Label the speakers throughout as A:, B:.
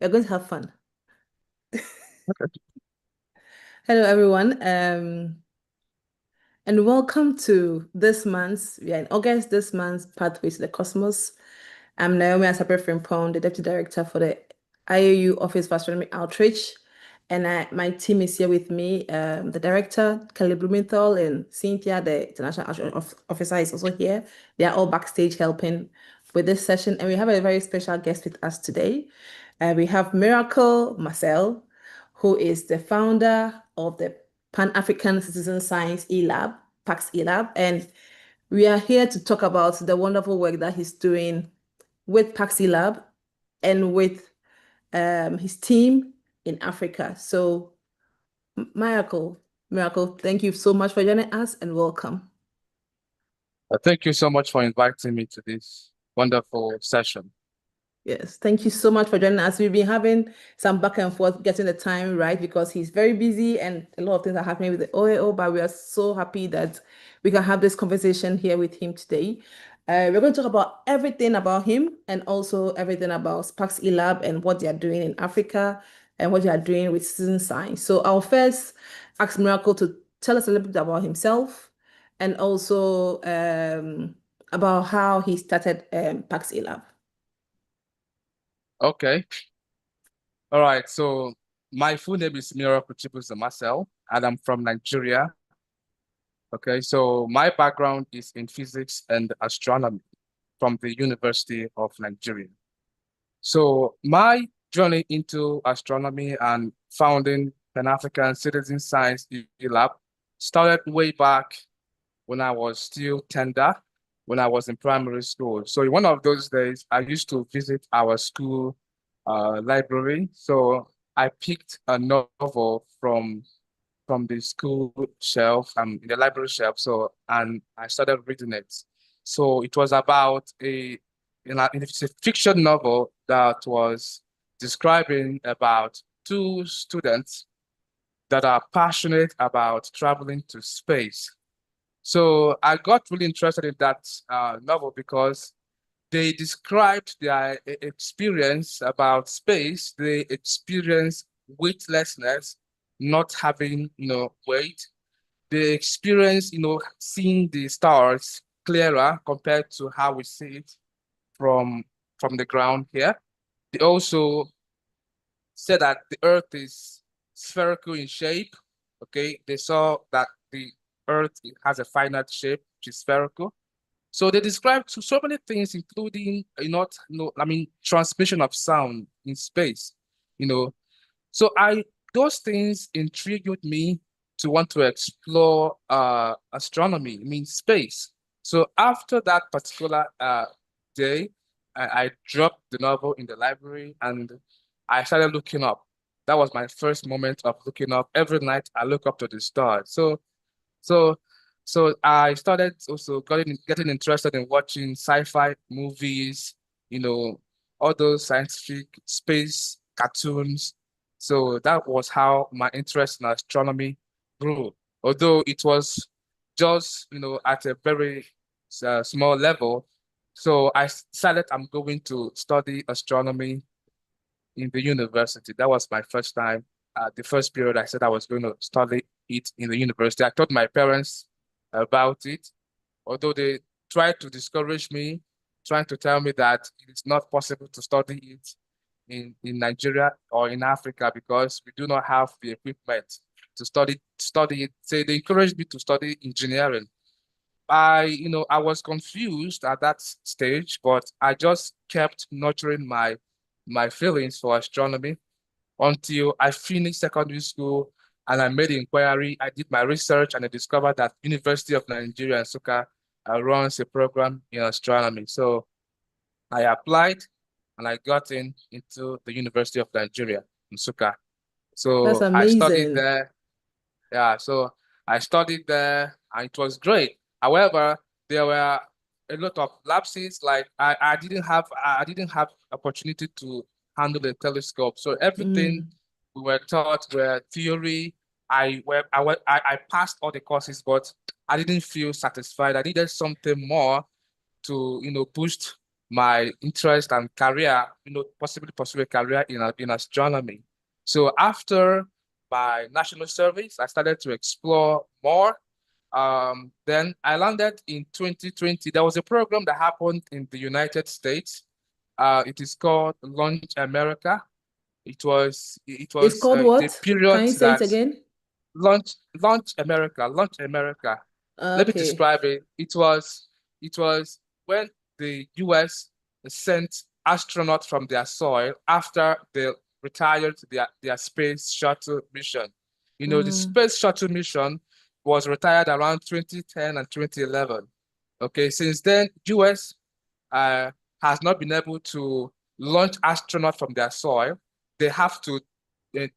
A: We're going to have fun.
B: Okay.
A: Hello, everyone, and welcome to we are in August, this month's Pathway to the Cosmos. I'm Naomi Asabre Frimpong, the Deputy Director for the IAU Office for Astronomy Outreach. And my team is here with me. The Director, Kelly Blumenthal, and Cynthia, the International Officer, is also here. They are all backstage helping with this session. And we have a very special guest with us today. We have Miracle Marcel, who is the founder of the Pan-African Citizen Science E-Lab, PAX E-Lab. And we are here to talk about the wonderful work that he's doing with PAX E-Lab and with his team in Africa. So, Miracle, thank you so much for joining us and welcome.
B: Thank you so much for inviting me to this wonderful session.
A: Yes, thank you so much for joining us. We've been having some back and forth getting the time right because he's very busy and a lot of things are happening with the OAO, but we are so happy that we can have this conversation here with him today. We're going to talk about everything about him and also everything about Sparks eLab and what they are doing in Africa and what they are doing with citizen science. So I'll first ask Miracle to tell us a little bit about himself and also about how he started Pax eLab.
B: Okay. All right. So my full name is Miracle Marcel, and I'm from Nigeria. Okay. So my background is in physics and astronomy from the University of Nigeria. So my journey into astronomy and founding Pan-African Citizen Science Lab started way back when I was still tender, when I was in primary school. So in one of those days, I used to visit our school library. So I picked a novel from the school shelf, in the library shelf. So and I started reading it. So it was about it's a fiction novel that was describing about two students that are passionate about traveling to space. So I got really interested in that novel because they described their experience about space. They experience weightlessness, not having, weight. They experience, seeing the stars clearer compared to how we see it from from the ground here. They also said that the Earth is spherical in shape. Okay, they saw that the Earth has a finite shape, which is spherical. So they described so many things, including transmission of sound in space. You know, so I those things intrigued me to want to explore astronomy, space. So after that particular day, I dropped the novel in the library and I started looking up. That was my first moment of looking up. Every night I look up to the stars. So so I started also getting interested in watching sci-fi movies, all those scientific space cartoons. So that was how my interest in astronomy grew. Although it was just, at a very small level. So I decided I'm going to study astronomy in the university. That was my first time. The first period I said I was going to study it in the university. I told my parents about it, although they tried to discourage me, trying to tell me that it's not possible to study it in Nigeria or in Africa because we do not have the equipment to study it. So they encouraged me to study engineering. I was confused at that stage, but I just kept nurturing my feelings for astronomy until I finished secondary school and I made inquiry. I did my research and I discovered that University of Nigeria and Nsukka runs a program in astronomy. So I applied and I got into the University of Nigeria in Nsukka.
A: That's
B: So I studied
A: amazing.
B: there. Yeah, so I studied there and it was great. However, there were a lot of lapses. Like I didn't have opportunity to handle the telescope. So everything
A: Mm.
B: we were taught were theory. I passed all the courses, but I didn't feel satisfied. I needed something more to, boost my interest and career, possibly pursue a career in astronomy. So after my national service, I started to explore more. Then I landed in 2020. There was a program that happened in the United States. It is called Launch America.
A: It's called
B: It's a
A: what? Can
B: period
A: you say it
B: that
A: again?
B: Launch America, Launch America. Let me
A: Okay.
B: describe it. It was when the US sent astronauts from their soil after they retired their space shuttle mission. The
A: Mm,
B: space shuttle mission was retired around 2010 and 2011. Okay, since then, US uh, has not been able to launch astronauts from their soil. They have to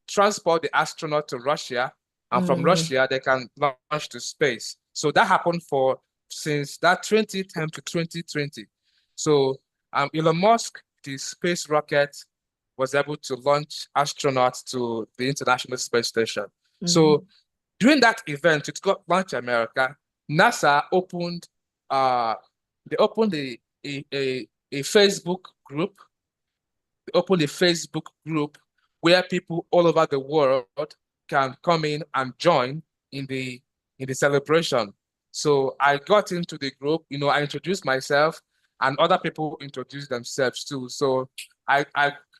B: transport the astronaut to Russia, and from
A: mm,
B: Russia, they can launch to space. So that happened for since that 2010 to 2020. So Elon Musk, the space rocket, was able to launch astronauts to the International Space Station.
A: mm.
B: So during that event, it got Launch America. NASA opened they opened a Facebook group. They opened a Facebook group where people all over the world can come in and join in the celebration. So I got into the group, I introduced myself and other people introduced themselves too. So I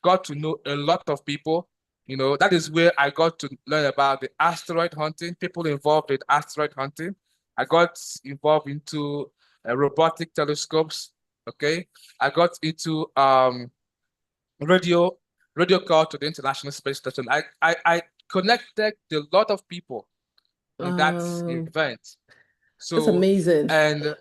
B: got to know a lot of people. That is where I got to learn about the asteroid hunting, people involved with asteroid hunting. I got involved into robotic telescopes. Okay. I got into radio radio call to the International Space Station. I connected a lot of people in that
A: Um,
B: event.
A: that's
B: So,
A: amazing.
B: and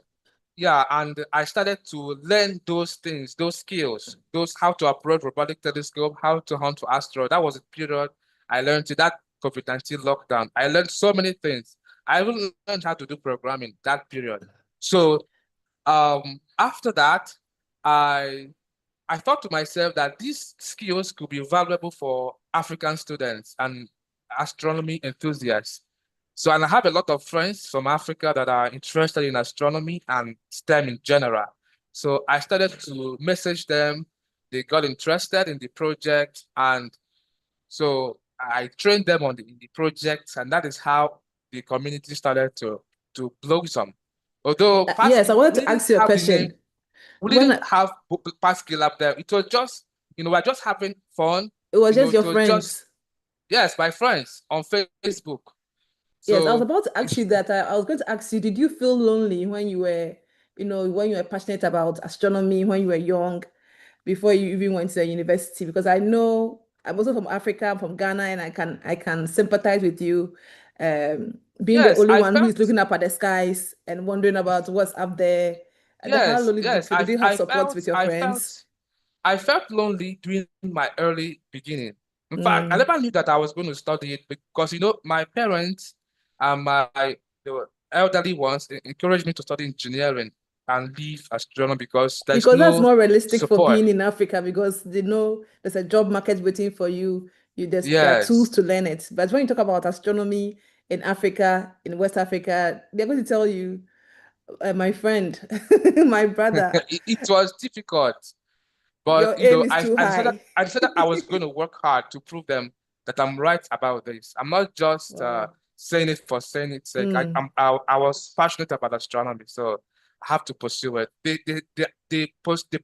B: yeah, and I started to learn those things, those skills, those how to operate robotic telescope, how to hunt for asteroid. That was a period I learned in that COVID-19 lockdown. I learned so many things. I even learned how to do programming that period. So after that, I I thought to myself that these skills could be valuable for African students and astronomy enthusiasts. So, and I have a lot of friends from Africa that are interested in astronomy and STEM in general. So I started to message them. They got interested in the project, and so I trained them in the project, and that is how the community started to blossom. Although
A: Yes, I wanted
B: we
A: to
B: didn't
A: ask you a
B: have the name,
A: question.
B: we
A: When
B: didn't have Pascal up there. It was just, we're just having fun.
A: it was just
B: It
A: your
B: was just,
A: friends.
B: yes, my friends on Facebook.
A: Yes, I was
B: So
A: about to ask you that. I was going to ask you, did you feel lonely when you were, when you were passionate about astronomy, when you were young, before you even went to university? Because I know I'm also from Africa, I'm from Ghana, and I can sympathize with you, being the
B: yes,
A: only one who is looking up at the skies and wondering about what's up there. And then how
B: yes,
A: lonely did you
B: yes,
A: feel? Did you have support with your friends?
B: I felt lonely during my early beginning. In fact, I
A: Mm.
B: never knew that I was going to study it because, my parents and the elderly ones encouraged me to study engineering and leave astronomy because there's
A: Because that's
B: no
A: more realistic for
B: support.
A: being in Africa because they know there's a job market waiting for you. There are tools
B: Yes.
A: to learn it. But when you talk about astronomy in Africa, in West Africa, they're going to tell you, my friend, my brother,
B: It was difficult. But
A: your aim is too
B: I decided
A: high.
B: I was going to work hard to prove them that I'm right about this. I'm not just
A: Wow.
B: saying it for saying its sake.
A: Mm,
B: I was passionate about astronomy, so I have to pursue it. They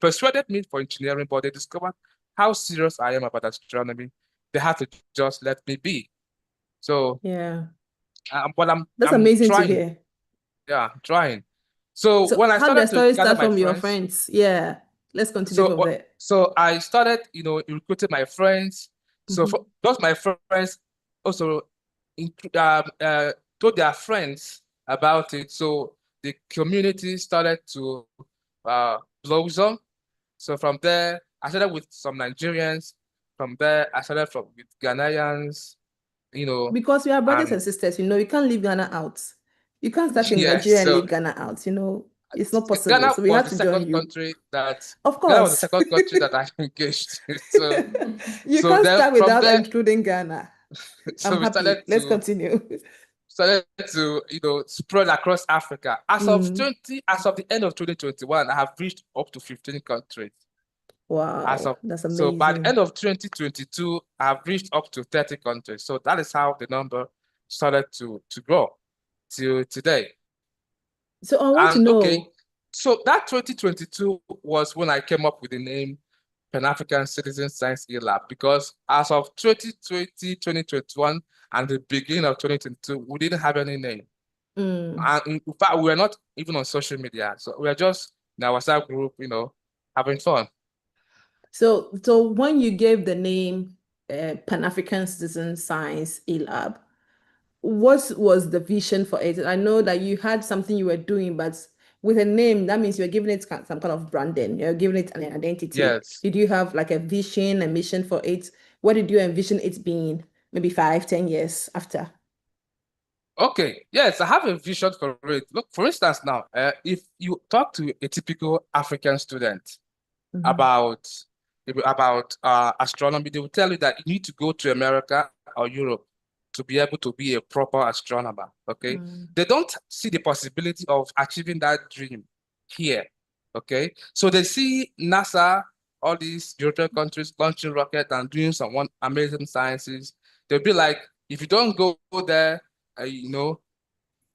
B: persuaded me for engineering, but they discovered how serious I am about astronomy. They had to just let me be. So,
A: yeah.
B: but
A: That's
B: I'm
A: amazing to
B: trying.
A: hear.
B: Yeah, I'm trying. So
A: So
B: when I
A: how did the
B: started to
A: story
B: gather
A: start
B: my
A: from your
B: friends.
A: friends? Yeah. Let's continue
B: So,
A: from there.
B: so I started, recruiting my friends. So
A: Mhm.
B: for those my friends also told their friends about it. So the community started to blossom. So from there, I started with some Nigerians. From there, I started with Ghanaians,
A: Because we are brothers
B: and
A: and sisters, you can't leave Ghana out. You can't start in
B: yes.
A: Nigeria and
B: So
A: leave Ghana out, it's not possible.
B: Ghana
A: So we
B: was
A: had
B: the
A: to join
B: second
A: you.
B: country that
A: Of
B: Ghana was the
A: course.
B: second country that I engaged. So
A: You can't
B: then
A: start
B: from
A: without
B: there,
A: including Ghana. I'm
B: so we started
A: happy. Let's
B: to
A: continue.
B: started to, spread across Africa. As of
A: Mm.
B: the end of 2021, I have reached up to 15 countries.
A: Wow, that's
B: So by the
A: amazing.
B: end of 2022, I've reached up to 30 countries. So that is how the number started to grow till today.
A: So I want to
B: And okay,
A: know.
B: so that 2022 was when I came up with the name Pan-African Citizen Science E-Lab, because as of 2020, 2021, and the beginning of 2022, we didn't have any name.
A: Mm.
B: And in fact, we were not even on social media. So we were just in our WhatsApp group, having fun.
A: So when you gave the name Pan-African Citizen Science E-Lab, what was the vision for it? I know that you had something you were doing, but with a name, that means you're giving it some kind of branding. You're giving it an identity.
B: Yes.
A: Did you have like a vision, a mission for it? What did you envision it being maybe 5, 10 years after?
B: Okay. Yes, I have a vision for it. Look, for instance, now, if you talk to a typical African student
A: Mhm.
B: about astronomy, they will tell you that you need to go to America or Europe to be able to be a proper astronomer. Okay,
A: Mm.
B: they don't see the possibility of achieving that dream here. Okay, so they see NASA, all these European countries launching rocket and doing some one amazing sciences. They'll be like, if you don't go there,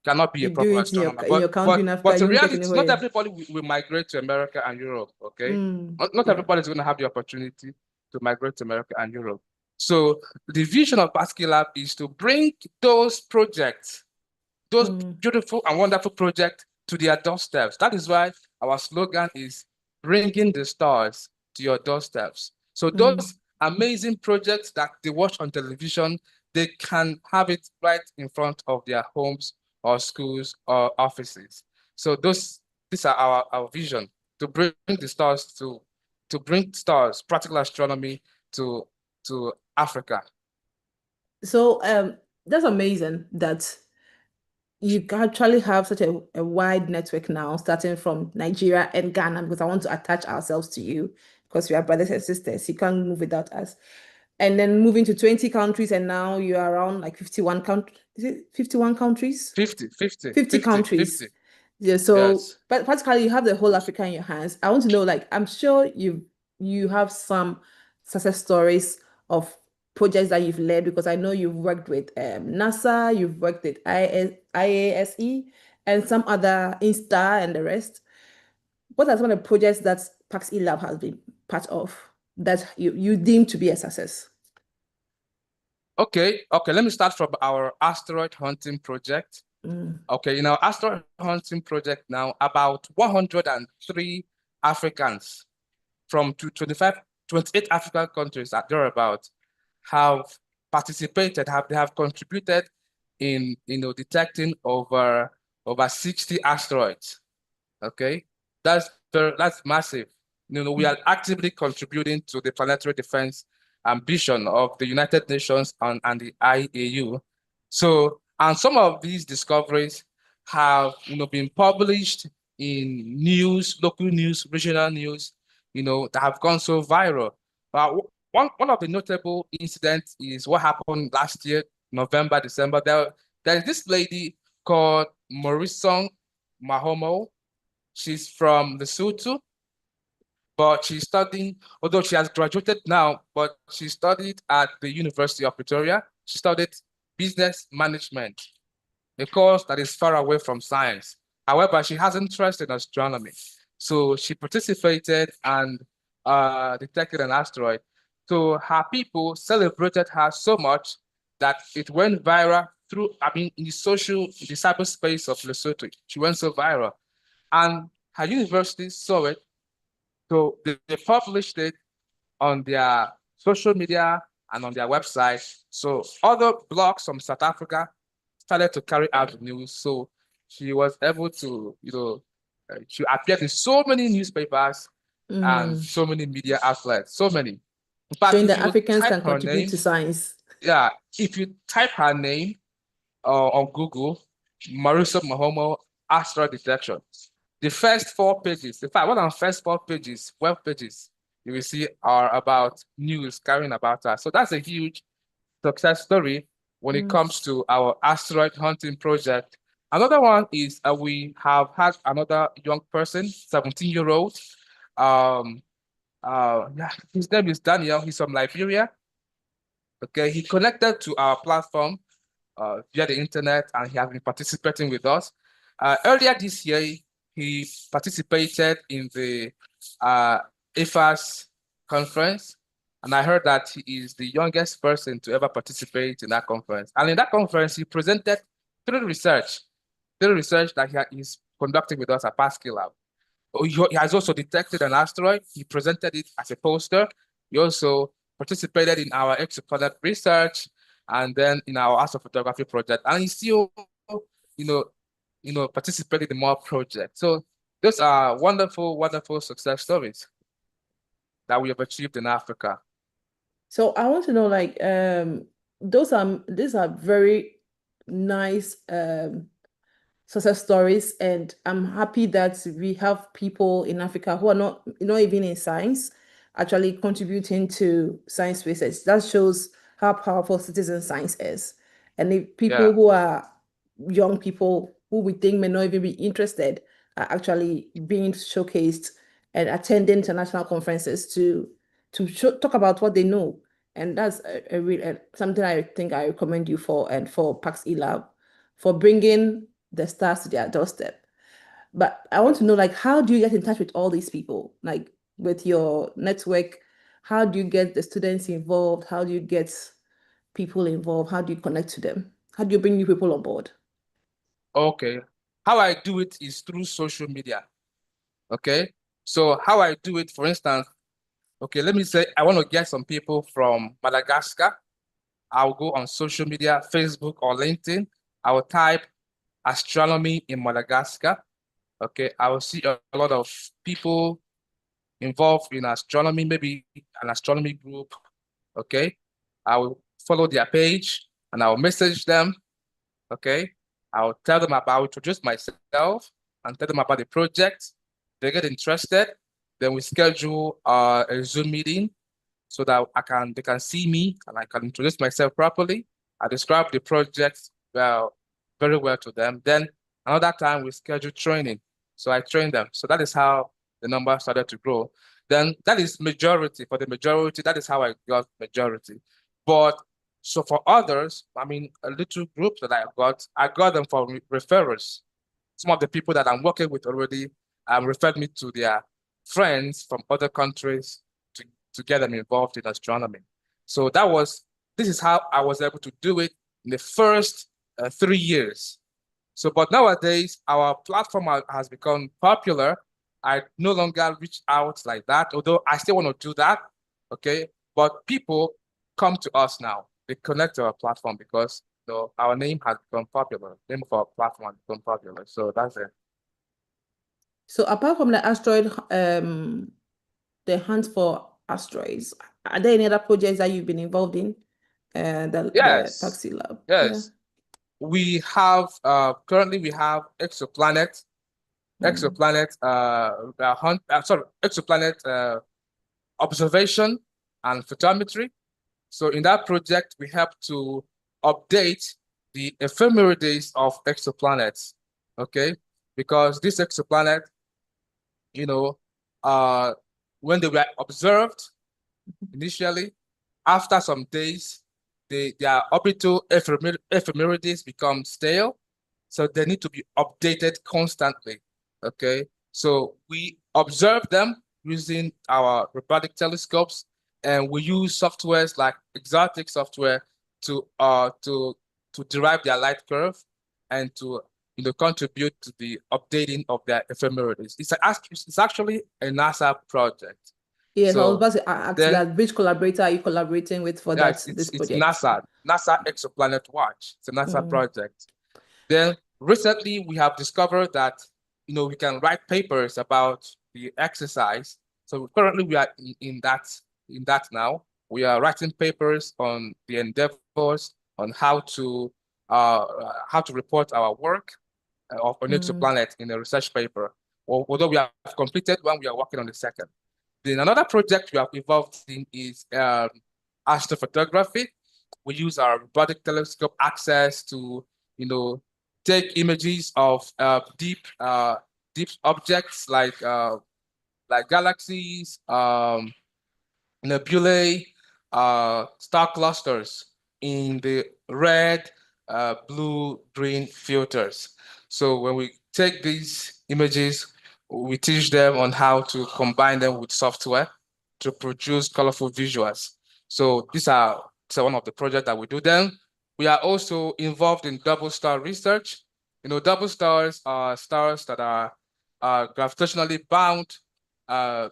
B: cannot be a
A: You do
B: proper
A: it in your
B: astronomer.
A: in your country in Africa,
B: But
A: you
B: in
A: won't get
B: reality, not
A: anywhere.
B: everybody will migrate to America and Europe. Okay,
A: Mm.
B: not
A: Yeah.
B: everybody is going to have the opportunity to migrate to America and Europe. So the vision of Basque Lab is to bring those projects, those
A: Mm.
B: beautiful and wonderful projects, to their doorsteps. That is why our slogan is bringing the stars to your doorsteps. So
A: Mm.
B: those amazing projects that they watch on television, they can have it right in front of their homes or schools or offices. So these are our vision, to bring the stars to bring stars, practical astronomy to Africa.
A: So that's amazing that you actually have such a wide network now, starting from Nigeria and Ghana, because I want to attach ourselves to you because we are brothers and sisters. You can't move without us. And then moving to 20 countries, and now you are around like 51 countries. Is it 51 countries?
B: 50, 50,
A: 50
B: 50,
A: countries.
B: 50.
A: Yeah, so
B: Yes.
A: but practically you have the whole Africa in your hands. I want to know, like, I'm sure you have some success stories of projects that you've led because I know you've worked with NASA, you've worked with IASE, and some other Insta and the rest. What are some of the projects that Pax eLab has been part of that you deem to be a success?
B: Okay, let me start from our asteroid hunting project.
A: Mm.
B: Okay, in our asteroid hunting project now, about 103 Africans from 28 African countries at thereabout have participated, they have contributed in detecting over 60 asteroids. Okay, that's massive. We are actively contributing to the planetary defense ambition of the United Nations and the IAU. So, and some of these discoveries have been published in news, local news, regional news, that have gone so viral. One of the notable incidents is what happened last year, November, December. There is this lady called Morrison Mahomo. She's from Lesotho, but she's studying, although she has graduated now, but she studied at the University of Pretoria. She studied business management, a course that is far away from science. However, she has interest in astronomy. So she participated and detected an asteroid. So her people celebrated her so much that it went viral in the cyberspace of Lesotho. She went so viral. And her university saw it, so they published it on their social media and on their website. So other blogs from South Africa started to carry out the news. So she was able to, she appeared in so many newspapers and
A: Mm.
B: so many media outlets, so many. In fact,
A: Showing
B: if
A: that
B: you
A: Africans
B: type
A: can
B: her
A: contribute
B: name,
A: to science.
B: yeah, if you type her name on Google, Marisa Mahomo asteroid detection, the first 4 pages, in fact, one of the first 4 pages, web pages, you will see are about news carrying about her. So that's a huge success story. when it comes to our asteroid hunting project. Another one is we have had another young person, 17-year-old. Yeah, his name is Daniel. He's from Liberia. Okay, he connected to our platform via the internet, and he has been participating with us. Earlier this year, he participated in the IFAS conference, and I heard that he is the youngest person to ever participate in that conference. And in that conference, he presented three research that he is conducting with us at Pascal Lab. He has also detected an asteroid. He presented it as a poster. He also participated in our exoplanet research and then in our astrophotography project. And he still, participated in more projects. So those are wonderful, wonderful success stories that we have achieved in Africa.
A: So I want to know, like, these are very nice success stories, and I'm happy that we have people in Africa who are not even in science, actually contributing to science research. That shows how powerful citizen science is. And if people
B: Yeah.
A: who are young people who we think may not even be interested are actually being showcased and attending international conferences to talk about what they know. And that's a real something I think I recommend you for, and for Pax Elab, for bringing the stars to their doorstep. But I want to know, like, how do you get in touch with all these people? Like, with your network, how do you get the students involved? How do you get people involved? How do you connect to them? How do you bring new people on board?
B: Okay. How I do it is through social media. Okay. So how I do it, for instance, okay, let me say I want to get some people from Madagascar. I'll go on social media, Facebook or LinkedIn. I will type astronomy in Madagascar. Okay, I will see a lot of people involved in astronomy, maybe an astronomy group. Okay, I will follow their page and I will message them. Okay, I'll tell them about, introduce myself and tell them about the project. They get interested. Then we schedule a Zoom meeting so that they can see me and I can introduce myself properly. I describe the project very well to them. Then another time we schedule training. So I train them. So that is how the number started to grow. Then that is majority. For the majority, that is how I got majority. But so for others, I mean, a little group that I got them from referrals. Some of the people that I'm working with already referred me to their friends from other countries to get them involved in astronomy. So this is how I was able to do it in the first 3 years. So, but nowadays, our platform has become popular. I no longer reach out like that, although I still want to do that, okay? But people come to us now. They connect to our platform because our name has become popular. The name of our platform has become popular. So that's it.
A: So apart from the asteroid, the hunt for asteroids, are there any other projects that you've been involved in? The
B: Yes,
A: Paxi Lab. Yeah.
B: yes. We have currently we have
A: Mm.
B: exoplanet observation and photometry. So in that project, we help to update the ephemerides of exoplanets, okay? Because this exoplanet, you know, uh, when they were observed initially, after some days, their orbital ephemerides become stale, so they need to be updated constantly, okay? So we observe them using our robotic telescopes, and we use softwares like exotic software to derive their light curve and to contribute to the updating of their ephemerides. It's actually a NASA project.
A: Yes, I was
B: So
A: about to ask
B: then,
A: that. Which collaborator are you collaborating with for
B: yeah,
A: this
B: it's
A: project?
B: NASA Exoplanet Watch. It's a NASA
A: Mm.
B: project. Then recently we have discovered that we can write papers about the exercise. So currently we are in that now. We are writing papers on the endeavors on how to report our work of an
A: Mm.
B: exoplanet in a research paper. Although we have completed one, we are working on the second. Then another project we have involved in is astrophotography. We use our robotic telescope access to, take images of deep objects like galaxies, nebulae, star clusters in the red, blue, green filters. So when we take these images, we teach them on how to combine them with software to produce colorful visuals. So these are one of the projects that we do then. We are also involved in double star research. Double stars are stars that are gravitationally bound to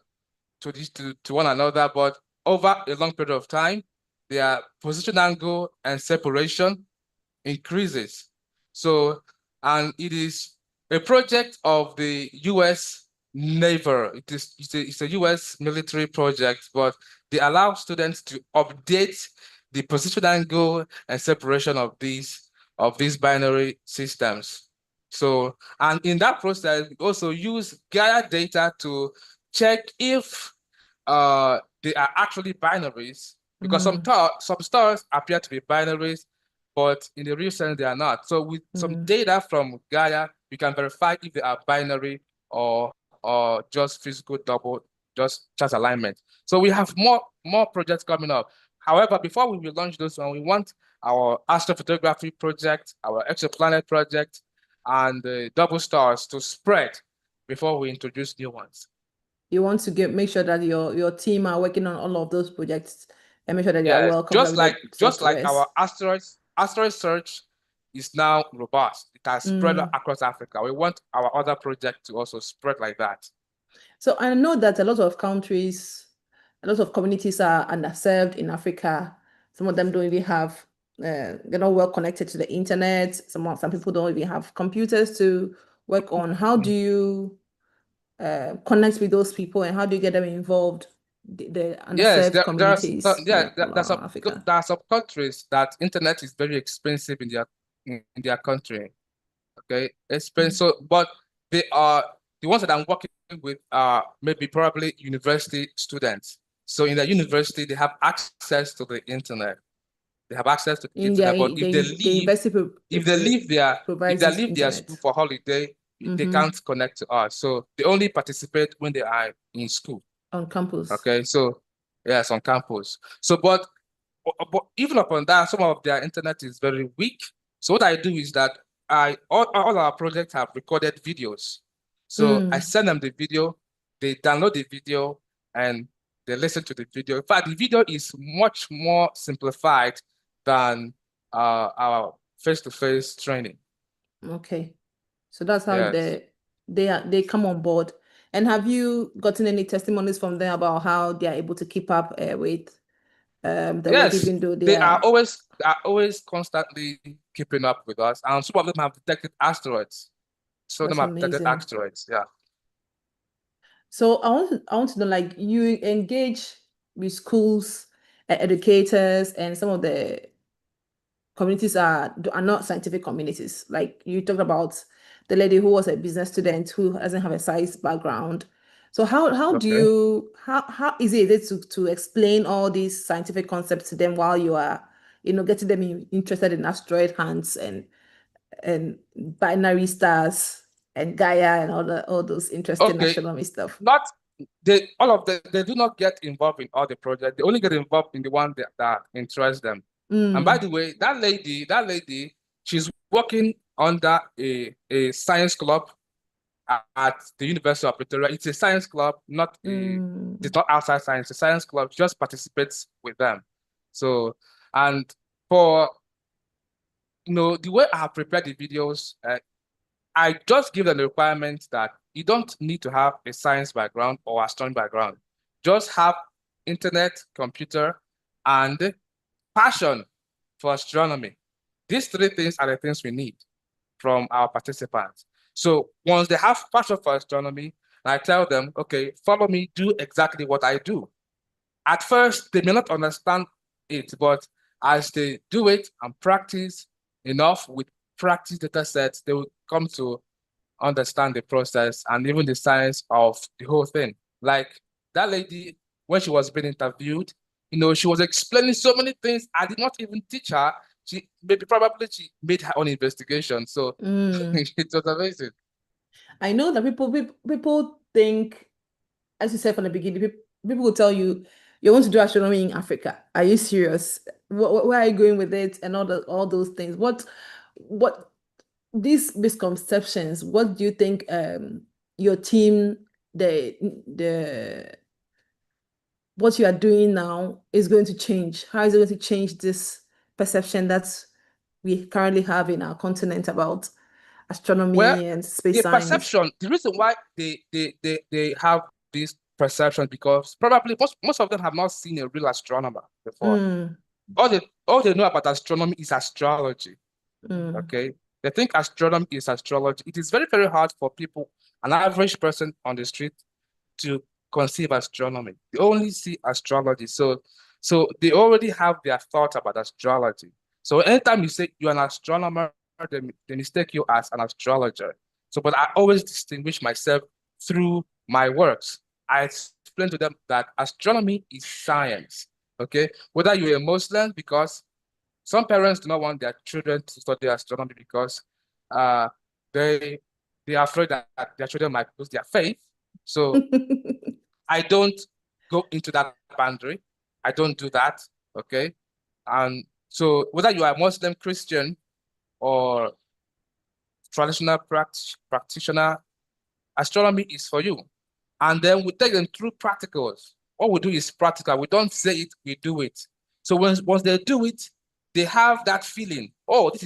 B: one another, but over a long period of time, their position angle and separation increases. So, and it is a project of the U.S. Naval. It's a U.S. military project, but they allow students to update the position angle and separation of these binary systems. So, and in that process, we also use Gaia data to check if they are actually binaries, because some stars appear to be binaries, but in the real sense, they are not. So with some data from Gaia, we can verify if they are binary or just physical double, just chart alignment. So we have more projects coming up. However, before we will launch those one, we want our astrophotography project, our exoplanet project, and the double stars to spread before we introduce new ones.
A: You want to make sure that your team are working on all of those projects and make sure that they are
B: Yes,
A: well covered with the
B: just like our
A: softwares.
B: asteroid search is now robust. It has spread across Africa. We want our other project to also spread like that.
A: So I know that a lot of countries, a lot of communities are underserved in Africa. Some of them don't even have, they're not well connected to the internet. Some people don't even have computers to work on. How do you connect with those people and how do you get them involved, the
B: Yes,
A: underserved communities all around Africa?
B: there are some countries that internet is very expensive in their country. Okay, expensive, but they are the ones that I'm working with are maybe probably university students. So in the university, they have access to the internet. They have access to the
A: In their
B: internet, but if they
A: the
B: leave,
A: university
B: if
A: provides
B: they
A: this
B: leave their school
A: internet.
B: for holiday, they can't connect to us. So they only participate when they are in school.
A: On campus.
B: Okay, so yes, on campus. So, but even upon that, some of their internet is very weak. So what I do is that all our projects have recorded videos. So I send them the video, they download the video, and they listen to the video. In fact, the video is much more simplified than our face-to-face training.
A: Okay. So that's how
B: Yes.
A: they come on board. And have you gotten any testimonies from them about how they are able to keep up with the work,
B: Yes,
A: even though they are
B: they are always constantly keeping up with us. And some of them have detected asteroids. Some of them
A: that's
B: have detected
A: amazing.
B: asteroids. Yeah.
A: So I want to know, like, you engage with schools, educators, and some of the communities are not scientific communities. Like you talked about the lady who was a business student who doesn't have a science background. So how do
B: Okay.
A: you how easy is it to explain all these scientific concepts to them while you are, getting them interested in asteroid hunts and binary stars and Gaia and all those interesting
B: Okay.
A: astronomy stuff?
B: Not all of them, they do not get involved in all the projects. They only get involved in the one that interests them. And by the way, that lady, she's working under a science club at the University of Pretoria. It's a science club, it's not outside science, it's a science club, she just participates with them. So, and for, the way I have prepared the videos, I just give them the requirement that you don't need to have a science background or astronomy background. Just have internet, computer, and passion for astronomy. These three things are the things we need from our participants. So once they have passion for astronomy, I tell them, okay, follow me, do exactly what I do. At first, they may not understand it, but as they do it and practice enough with practice data sets, they will come to understand the process and even the science of the whole thing. Like that lady, when she was being interviewed, She was explaining so many things. I did not even teach her. Probably she made her own investigation. So
A: Mm.
B: it was amazing.
A: I know that people think, as you said from the beginning, people will tell you you want to do astronomy in Africa. Are you serious? Where are you going with it? And all those things. What these misconceptions? What do you think your team, the what you are doing now is going to change? How is it going to change this perception that we currently have in our continent about
B: Well,
A: astronomy and space
B: the
A: science?
B: perception, the reason why they have this perception, because probably most of them have not seen a real astronomer before.
A: Mm,
B: All they know about astronomy is astrology.
A: mm.
B: Okay. They think astronomy is astrology. It is very, very hard for people, an average person on the street, to conceive astronomy. They only see astrology. So they already have their thoughts about astrology. So anytime you say you're an astronomer, they mistake you as an astrologer. So, but I always distinguish myself through my works. I explain to them that astronomy is science. Okay. Whether you're a Muslim, because some parents do not want their children to study astronomy because uh, they they are afraid that their children might lose their faith. So I don't go into that boundary. I don't do that. Okay. And so whether you are Muslim, Christian, or traditional practitioner, astronomy is for you. And then we take them through practicals. What we do is practical. We don't say it, we do it. So once they do it, they have that feeling, oh, this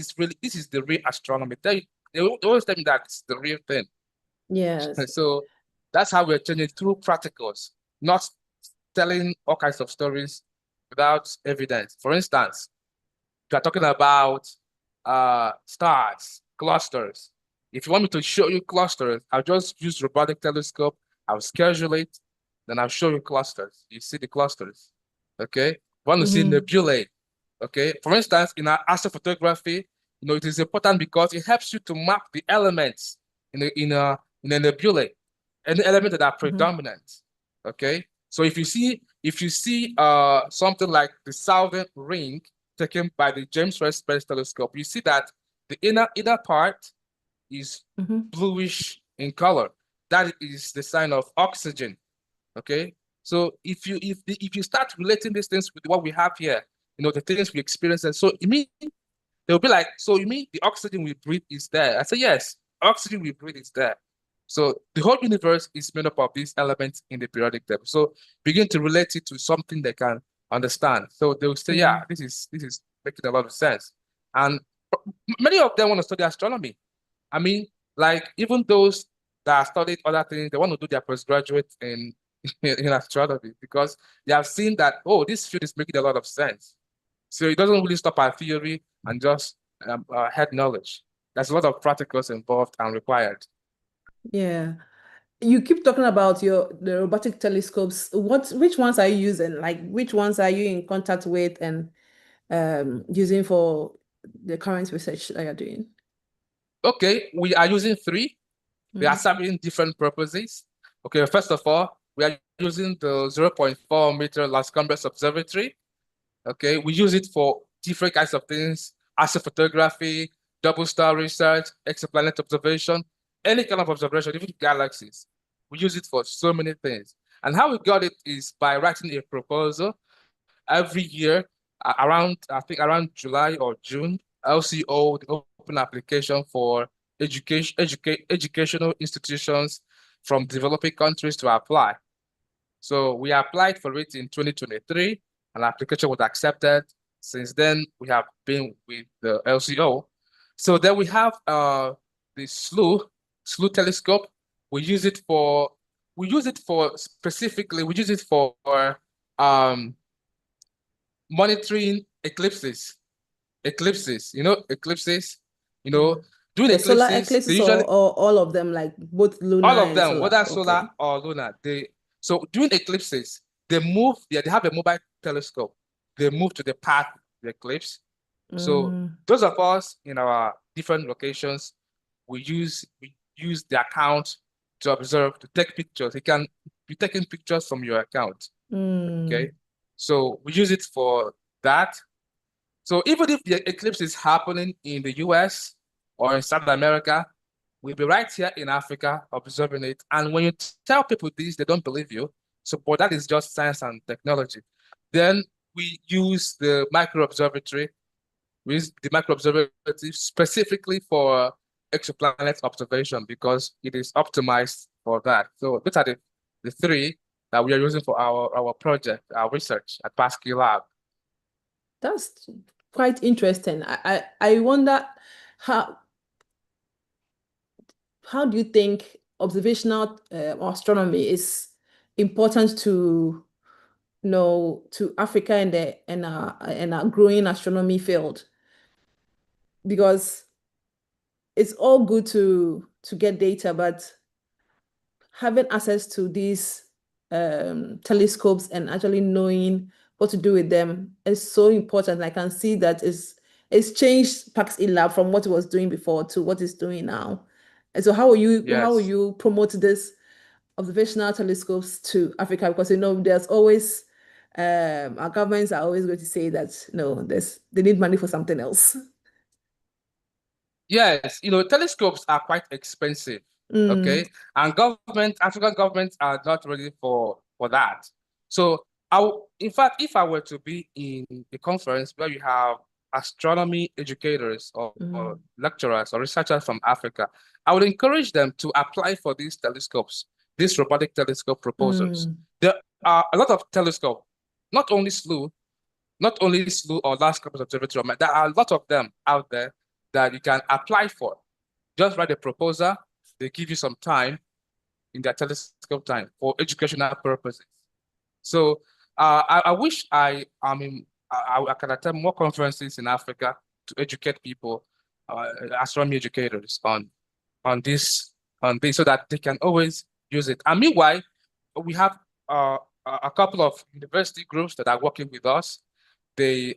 B: is the real astronomy. They always tell me that it's the real thing.
A: Yes.
B: So that's how we're changing through practicals, not telling all kinds of stories without evidence. For instance, we are talking about stars, clusters. If you want me to show you clusters, I'll just use robotic telescope, I'll schedule it, then I'll show you clusters. You see the clusters. Okay. Want to see
A: Hmm.
B: nebulae. Okay. For instance, in our astrophotography, it is important because it helps you to map the elements in a nebulae, any element that are
A: Hmm.
B: predominant. Okay. So if you see something like the southern ring taken by the James Webb Space Telescope, you see that the inner part is
A: Hmm.
B: bluish in color. That is the sign of oxygen. Okay, so if you start relating these things with what we have here, the things we experience, and so it means they'll be like, so you mean the oxygen we breathe is there? I say yes, oxygen we breathe is there. So the whole universe is made up of these elements in the periodic table. So begin to relate it to something they can understand. So they'll say, yeah,
A: Mm.
B: this is making a lot of sense. And many of them want to study astronomy. I mean, like even those that studied other things, they want to do their postgraduate in astronomy because they have seen that, oh, this field is making a lot of sense. So it doesn't really stop at theory and just head knowledge. There's a lot of practicals involved and required.
A: Yeah. You keep talking about the robotic telescopes. Which ones are you using? Like which ones are you in contact with and using for the current research that you're doing?
B: Okay, we are using three. They are
A: Mm.
B: serving different purposes. Okay, first of all, we are using the 0.4 meter Las Cumbres Observatory. Okay, we use it for different kinds of things, astrophotography, double star research, exoplanet observation, any kind of observation, even galaxies. We use it for so many things. And how we got it is by writing a proposal every year around, I think around July or June. LCO, the open application for educational institutions from developing countries to apply. So we applied for it in 2023. An application was accepted. Since then, we have been with the LCO. So then we have the SLU telescope. We use it for um monitoring eclipses, eclipses, you
A: Yeah.
B: know, doing
A: The solar
B: eclipses, they
A: eclipses
B: usually,
A: or all of them, like both lunar
B: all of
A: and
B: them,
A: solar.
B: whether solar
A: Okay.
B: or lunar, so during eclipses, they have a mobile telescope. They move to the path of the eclipse. So
A: Mm,
B: those of us in our different locations, we use the account to observe, to take pictures. You can be taking pictures from your account.
A: mm.
B: Okay. So we use it for that. So even if the eclipse is happening in the US or in South America, we'll be right here in Africa observing it. And when you tell people this, they don't believe you. So, but that is just science and technology. Then we use the micro observatory. We use the micro observatory specifically for exoplanet observation because it is optimized for that. So these are the three that we are using for our project, our research at Pascal Lab.
A: That's quite interesting. I wonder how do you think observational astronomy is important to to Africa and the and our growing astronomy field? Because it's all good to get data, but having access to these telescopes and actually knowing what to do with them is so important. I can see that it's changed Pax Lab from what it was doing before to what it's doing now. And so how will
B: Yes.
A: you promote this observational telescopes to Africa? Because there's always our governments are always going to say that no, they need money for something else.
B: Yes, telescopes are quite expensive,
A: Mm,
B: okay? And African governments are not ready for that. So in fact, if I were to be in a conference where you have astronomy educators or
A: mm,
B: lecturers or researchers from Africa, I would encourage them to apply for these telescopes, these robotic telescope proposals.
A: mm.
B: There are a lot of telescopes, not only SLU, not only SLU or large scale observatory, there are a lot of them out there that you can apply for. Just write a proposal, they give you some time in their telescope time for educational purposes. So I wish I can attend more conferences in Africa to educate people, astronomy educators on this so that they can always use it. And meanwhile, we have a couple of university groups that are working with us. They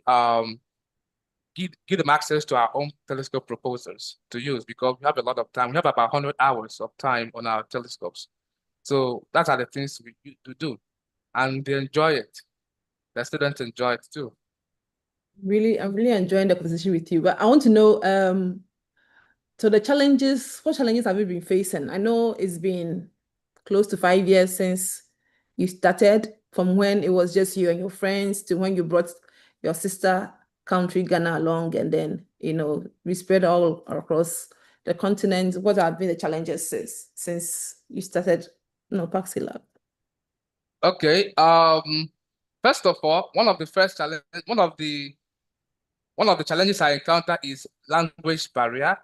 B: give them access to our own telescope proposals to use because we have a lot of time. We have about 100 hours of time on our telescopes. So that are the things we do. And they enjoy it. The students enjoy it too.
A: Really, I'm really enjoying the conversation with you. But I want to know, so what challenges have you been facing? I know it's been close to 5 years since you started, from when it was just you and your friends to when you brought your sister country, Ghana, along, and then, we spread all across the continent. What have been the challenges since you started, Paxi Lab?
B: Okay. First of all, one of the challenges I encounter is language barrier.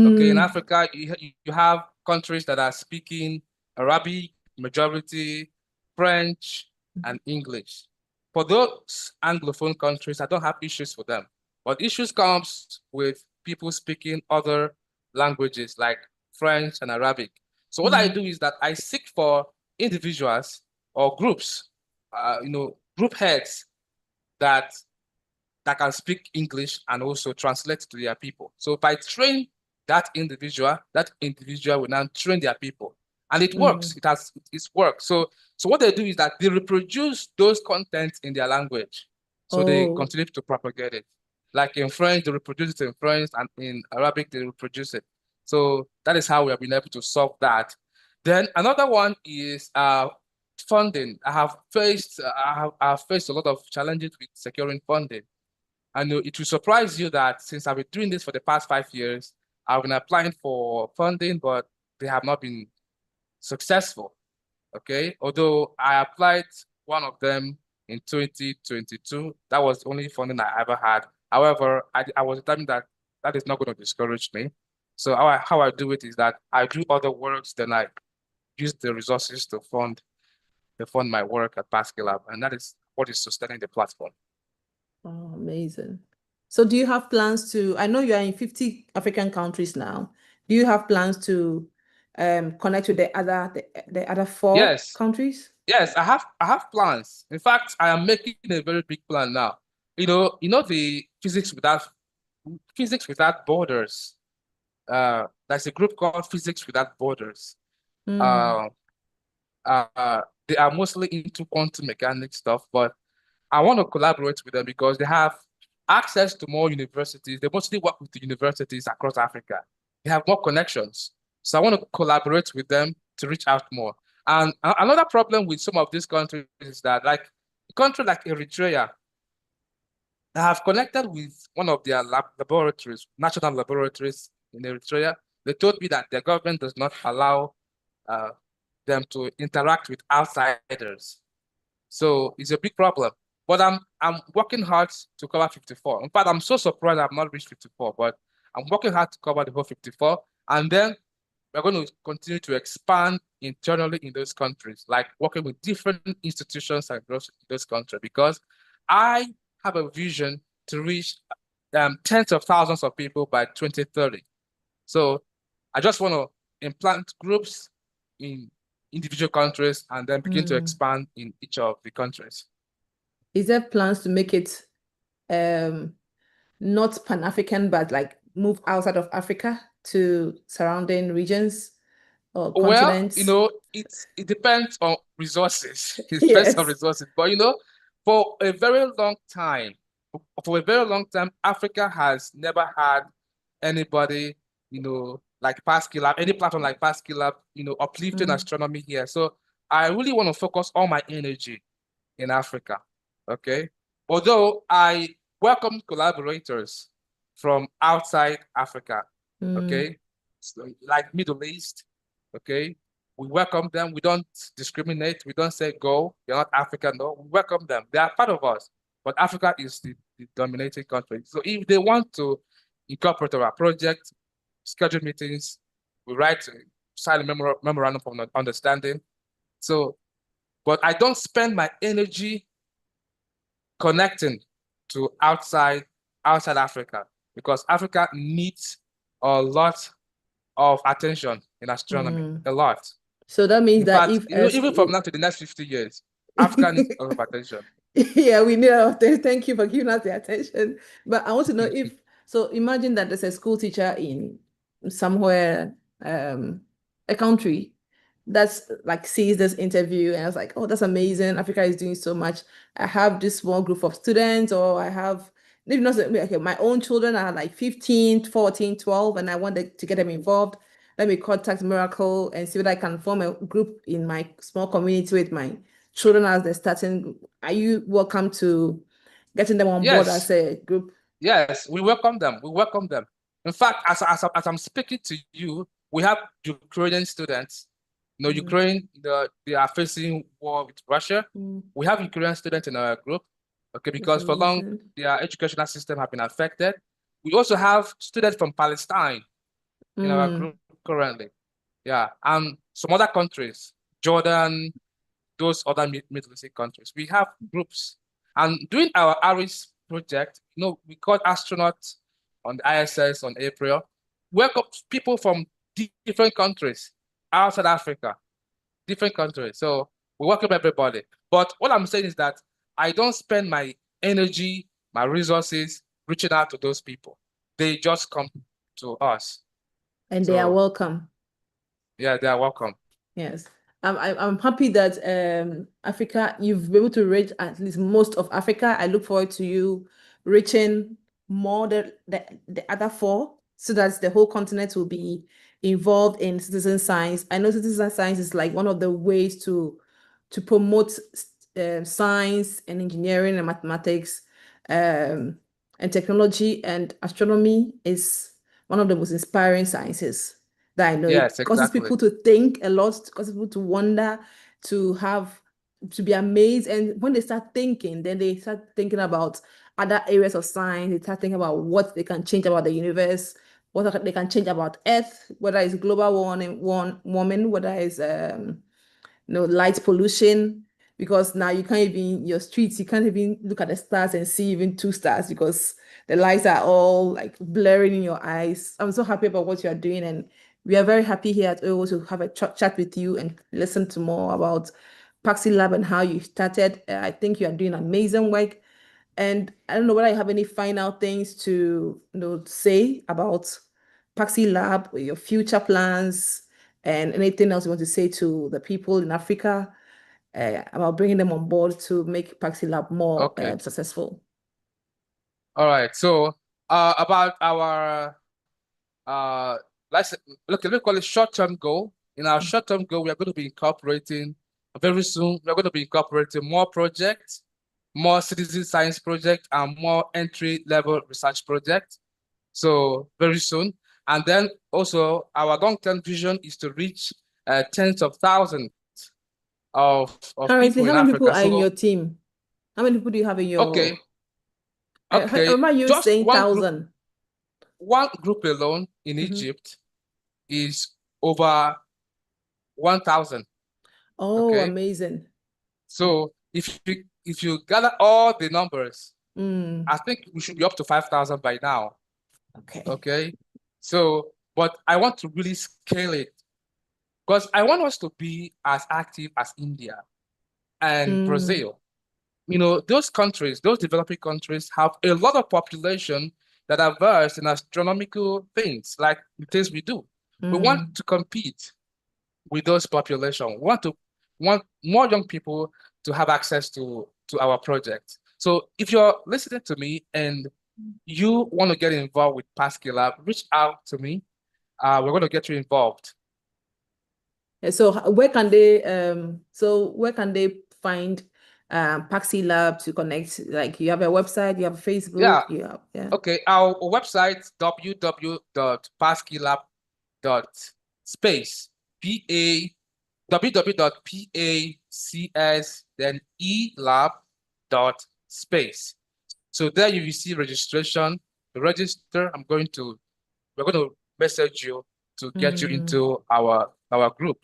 B: Okay, in
A: Mm,
B: Africa, you have countries that are speaking Arabic, majority, French, and English. For those Anglophone countries, I don't have issues with them. But issues comes with people speaking other languages like French and Arabic. So what I
A: mm,
B: do is that I seek for individuals or groups, group heads that can speak English and also translate to their people. So if I train that individual will now train their people. And it works.
A: mm.
B: It's worked. So what they do is that they reproduce those contents in their language. So they
A: Oh,
B: continue to propagate it. Like in French, they reproduce it in French, and in Arabic, they reproduce it. So that is how we have been able to solve that. Then another one is funding. I have faced a lot of challenges with securing funding. I know it will surprise you that since I've been doing this for the past 5 years, I've been applying for funding, but they have not been successful. Okay. Although I applied one of them in 2022, that was the only funding I ever had. However, I was determined that that is not going to discourage me. So how I do it is that I do other works, then I use the resources to fund my work at Pascal Lab, and that is what is sustaining the platform.
A: oh, amazing. So do you have plans to, I know you are in 50 African countries now. Do you have plans to connect with the other four
B: Yes.
A: countries?
B: Yes, I have plans. In fact, I am making a very big plan now. The physics without borders. There's a group called Physics Without Borders.
A: Mm,
B: Uh, they are mostly into quantum mechanics stuff, but I want to collaborate with them because they have access to more universities. They mostly work with the universities across Africa. They have more connections. So I want to collaborate with them to reach out more. And another problem with some of these countries is that, like a country like Eritrea, I have connected with one of their laboratories, national laboratories in Eritrea. They told me that their government does not allow uh, them to interact with outsiders. So it's a big problem. But I'm working hard to cover 54. In fact, I'm so surprised I've not reached 54, but I'm working hard to cover the whole 54. And then we're going to continue to expand internally in those countries, like working with different institutions across those countries, because I have a vision to reach tens of thousands of people by 2030. So I just want to implant groups in individual countries and then begin to expand in each of the countries.
A: Is there plans to make it not Pan-African, but like move outside of Africa to surrounding regions or
B: Well,
A: continents?
B: it depends on resources. It depends on
A: Yes.
B: resources. But for a very long time, Africa has never had anybody, like Pascal, any platform like Pascal, uplifting astronomy here. So I really want to focus all my energy in Africa. Okay. Although I welcome collaborators from outside Africa. Okay. So, like Middle East. Okay. We welcome them. We don't discriminate. We don't say, go, you're not African. No, we welcome them. They are part of us. But Africa is the dominating country. So if they want to incorporate our project, schedule meetings, we write, sign a memorandum of understanding. So, but I don't spend my energy connecting to outside Africa, because Africa needs a lot of attention in astronomy, a lot.
A: So that means
B: In
A: that
B: fact,
A: if a
B: even from
A: school
B: now to the next 50 years, Africa needs a lot of attention.
A: yeah, we need our attention. Thank you for giving us the attention. But I want to know if, so imagine that there's a school teacher in somewhere, a country that's like sees this interview and I was like, oh, that's amazing. Africa is doing so much. I have this small group of students, or I have maybe not okay, my own children are like 15, 14, 12, and I wanted to get them involved. Let me contact Miracle and see whether I can form a group in my small community with my children as they're starting. Are you welcome to getting them on board as
B: Yes,
A: a group?
B: yes, we welcome them. We welcome them. In fact, as I'm speaking to you, we have Ukrainian students. Ukraine, they are facing war with Russia. We have Ukrainian students in our group, okay,
A: That's
B: because for long,
A: amazing.
B: their educational system have been affected. We also have students from Palestine in our group currently. Yeah, and some other countries, Jordan, those other Middle East countries. We have groups. And doing our ARIS project, we got astronauts on the ISS on April. Welcome people from different countries outside Africa, different countries. So we welcome everybody. But what I'm saying is that I don't spend my energy, my resources reaching out to those people. They just come to us.
A: And they are
B: So
A: welcome.
B: yeah, they are welcome.
A: Yes. I'm happy that Africa, you've been able to reach at least most of Africa. I look forward to you reaching more the other four, so that the whole continent will be involved in citizen science. I know citizen science is like one of the ways to promote science and engineering and mathematics, and technology, and astronomy is one of the most inspiring sciences that I know.
B: Yes,
A: It causes
B: exactly.
A: people to think a lot, it causes people to wonder, to be amazed. And when they start thinking, then they start thinking about other areas of science. They start thinking about what they can change about the universe, what they can change about Earth, whether it's global warming, whether it's light pollution. Because now you can't even, your streets, you can't even look at the stars and see even two stars, because the lights are all like blurring in your eyes. I'm so happy about what you're doing, and we are very happy here at OO to have a chat with you and listen to more about Paxi Lab and how you started. I think you are doing amazing work. And I don't know whether you have any final things to say about Paxi Lab, or your future plans, and anything else you want to say to the people in Africa. about bringing them on board to make Paxi Lab more successful.
B: All right. So about our let's look, we call it short-term goal. In our short-term goal, we are going to be incorporating very soon. We are going to be incorporating more projects, more citizen science projects, and more entry-level research projects. So very soon. And then also our long-term vision is to reach tens of thousands of
A: Currently,
B: people
A: how
B: in
A: many people
B: Africa.
A: are in
B: So
A: your team? How many people do you have in your? I
B: okay,
A: remember you
B: just
A: saying 1,000.
B: One group alone in Egypt is over 1,000.
A: Oh,
B: Okay.
A: amazing.
B: So if you gather all the numbers, I think we should be up to 5,000 by now.
A: Okay.
B: Okay. So, but I want to really scale it because I want us to be as active as India and Brazil. You know, those countries, those developing countries have a lot of population that are versed in astronomical things, like the things we do. We want to compete with those population. We want more young people to have access to our project. So if you're listening to me and you want to get involved with Pascal Lab, reach out to me. We're going to get you involved.
A: So where can they find Paxi Lab to connect? Like you have a website, you have a Facebook,
B: yeah. Okay, our website www.paskilab.space www.pacs then elab.space. So there you will see registration. To register, we're going to message you to get you into our group.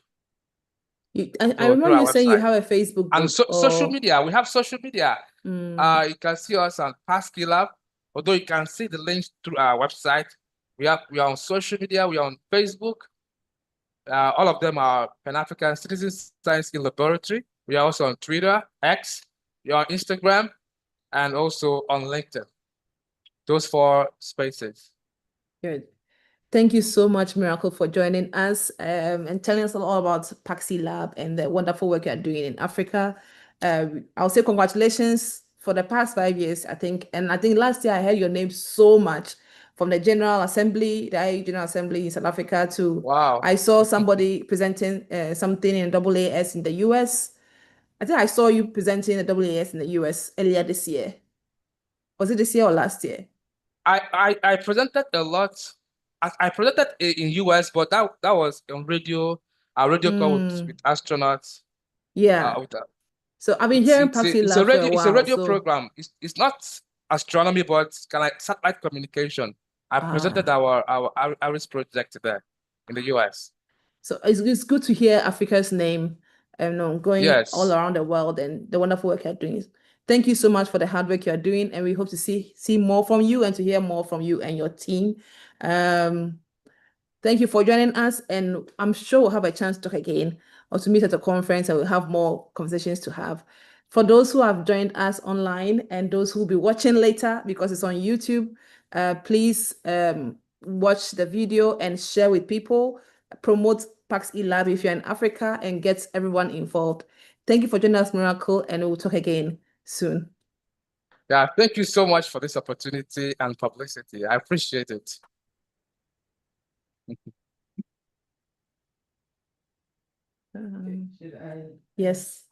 A: I remember you saying you have a Facebook group.
B: And social media, we have social media. You can see us on Pascal Lab, although you can see the links through our website. We are on social media, we are on Facebook. All of them are Pan-African Citizen Science in Laboratory. We are also on Twitter, X, we are on Instagram, and also on LinkedIn. Those 4 spaces.
A: Good. Thank you so much, Miracle, for joining us and telling us all about Paxi Lab and the wonderful work you're doing in Africa. I'll say congratulations for the past 5 years, I think. And I think last year I heard your name so much from the General Assembly, the IAU General Assembly in South Africa to
B: wow.
A: I saw somebody presenting something in AAS in the US. I think I saw you presenting a AAS in the US earlier this year. Was it this year or last year?
B: I presented a lot. I presented in US, but that was on radio, a radio call with astronauts.
A: Yeah. So I've been hearing Paxi Lab for a while.
B: It's a radio program. It's not astronomy, but it's kind of like satellite communication. I presented our IRIS project there in the US.
A: So it's good to hear Africa's name going all around the world and the wonderful work you're doing. Thank you so much for the hard work you're doing, and we hope to see more from you and to hear more from you and your team. Thank you for joining us, and I'm sure we'll have a chance to talk again or to meet at a conference, and we'll have more conversations to have. For those who have joined us online and those who will be watching later because it's on YouTube, please watch the video and share with people, promote Paxi Lab if you're in Africa, and get everyone involved. Thank you for joining us, Miracle, and we'll talk again soon.
B: Yeah, thank you so much for this opportunity and publicity. I appreciate it.
A: Yes.